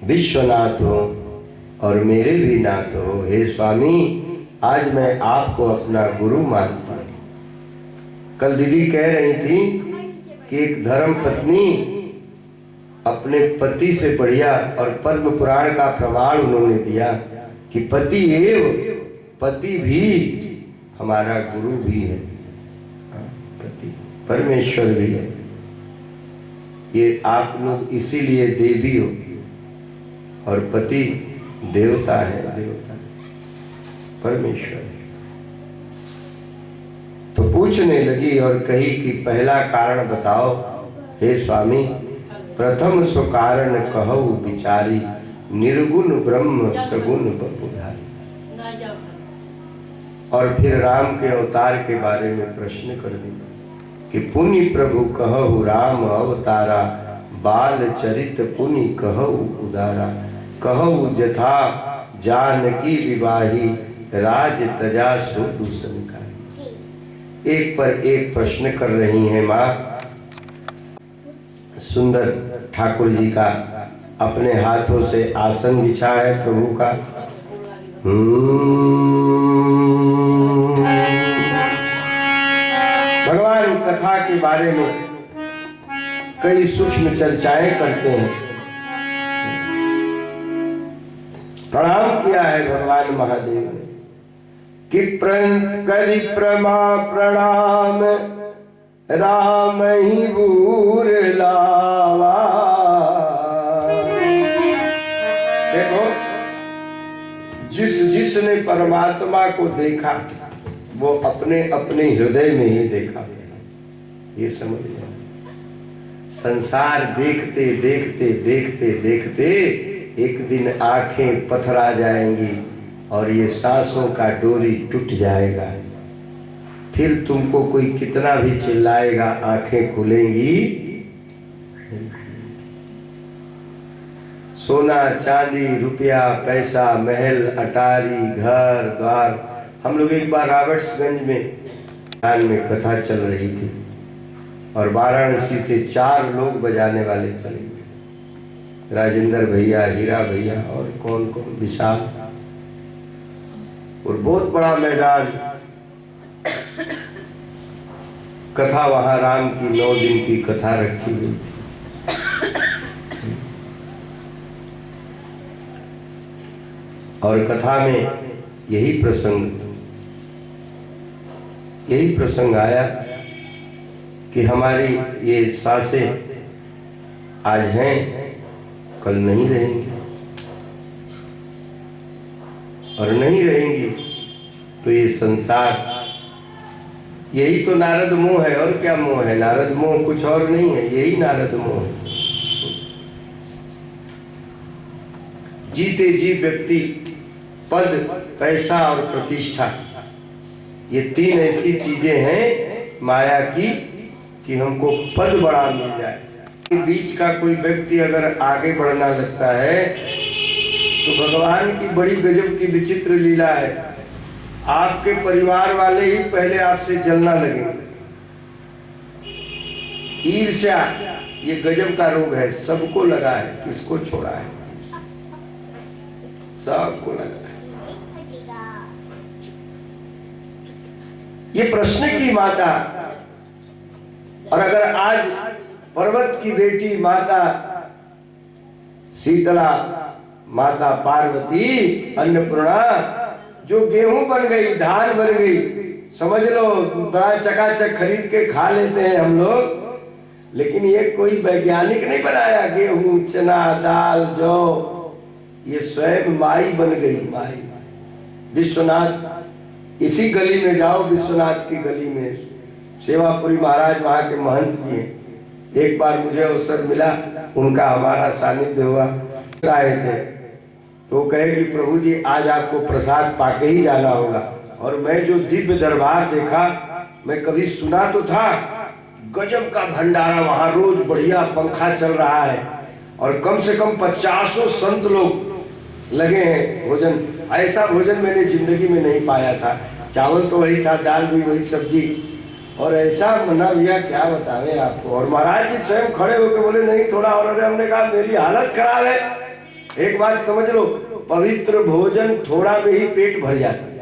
विश्वनाथ हो और मेरे भी नाथ हो। हे स्वामी, आज मैं आपको अपना गुरु मानता हूँ। कल दीदी कह रही थी कि एक धर्म पत्नी अपने पति से बढ़िया, और पद्म पुराण का प्रमाण उन्होंने दिया कि पति एव, पति भी हमारा गुरु भी है, पति परमेश्वर भी है। ये आप लोग इसीलिए देवी हो और पति देवता है, देवता परमेश्वर है। तो पूछने लगी और कही कि पहला कारण बताओ हे स्वामी। प्रथम सो कारण कहु विचारी, निर्गुण ब्रह्म सगुण बपुधारी। और फिर राम के अवतार के बारे में प्रश्न कर दिया कि पुनि प्रभु कहु राम अवतारा, बाल चरित पुनि कहु उदारा। कहु जथा जानकी विवाही, राज तजा सो दूषण का। एक पर एक प्रश्न कर रही हैं माँ। सुंदर ठाकुर जी का अपने हाथों से आसन बिछा है प्रभु का। भगवान कथा के बारे में कई सूक्ष्म चर्चाएं करते हैं। प्रणाम किया है भगवान महादेव ने कि करि प्रमा प्रणाम, राम ही बूर लावा। देखो, जिसने परमात्मा को देखा वो अपने अपने हृदय में ही देखा। ये समझ लो, संसार देखते देखते देखते देखते एक दिन आंखें पथरा जाएंगी और ये सांसों का डोरी टूट जाएगा। फिर तुमको कोई कितना भी चिल्लाएगा, आंखें खुलेंगी। सोना चांदी रुपया पैसा महल अटारी घर द्वार। हम लोग एक बार रॉबर्ट्सगंज में कथा चल रही थी और वाराणसी से 4 लोग बजाने वाले चले गए, राजेंद्र भैया, हीरा भैया और कौन कौन, विशाल। और बहुत बड़ा मैदान, कथा वहां राम की 9 दिन की कथा रखी हुई। और कथा में यही प्रसंग आया कि हमारी ये सांसें आज हैं, कल नहीं रहेंगी, और नहीं रहेंगी तो ये संसार, यही तो नारद मोह है। और क्या मोह है? नारद मोह कुछ और नहीं है, यही नारद मोह है। जीते जी व्यक्ति पद पैसा और प्रतिष्ठा, ये 3 ऐसी चीजें हैं माया की कि हमको पद बड़ा मिल जाए। बीच का कोई व्यक्ति अगर आगे बढ़ना लगता है तो भगवान की बड़ी गजब की विचित्र लीला है। आपके परिवार वाले ही पहले आपसे जलना लगेंगे। ईर्ष्या ये गजब का रोग है, सबको लगा है, किसको छोड़ा है? सबको लगा है। ये प्रश्न की माता, और अगर आज पर्वत की बेटी माता शीतला, माता पार्वती, अन्नपूर्णा, जो गेहूं बन गई, धान बन गई, समझ लो बड़ा चकाचक खरीद के खा लेते हैं हम लोग, लेकिन ये कोई वैज्ञानिक नहीं बनाया। गेहूं, चना, दाल, जौ, ये स्वयं माई बन गई, माई। विश्वनाथ, इसी गली में जाओ, विश्वनाथ की गली में सेवापुरी महाराज वहां के महंत जी हैं। एक बार मुझे अवसर मिला, उनका हमारा सानिध्य हुआ, आए थे तो कहे कि प्रभु जी आज आपको प्रसाद पाके ही जाना होगा। और मैं जो दिव्य दरबार देखा, मैं कभी सुना तो था, गजब का भंडारा वहां, रोज बढ़िया पंखा चल रहा है और कम से कम 50 संत लोग लगे हैं भोजन। ऐसा भोजन मैंने जिंदगी में नहीं पाया था। चावल तो वही था, दाल भी वही, सब्जी, और ऐसा मना भैया क्या बतावे आपको। और महाराज जी स्वयं खड़े होकर बोले नहीं थोड़ा और। हमने कहा मेरी हालत खराब है, एक बात समझ लो, पवित्र भोजन थोड़ा में ही पेट भर जाता है।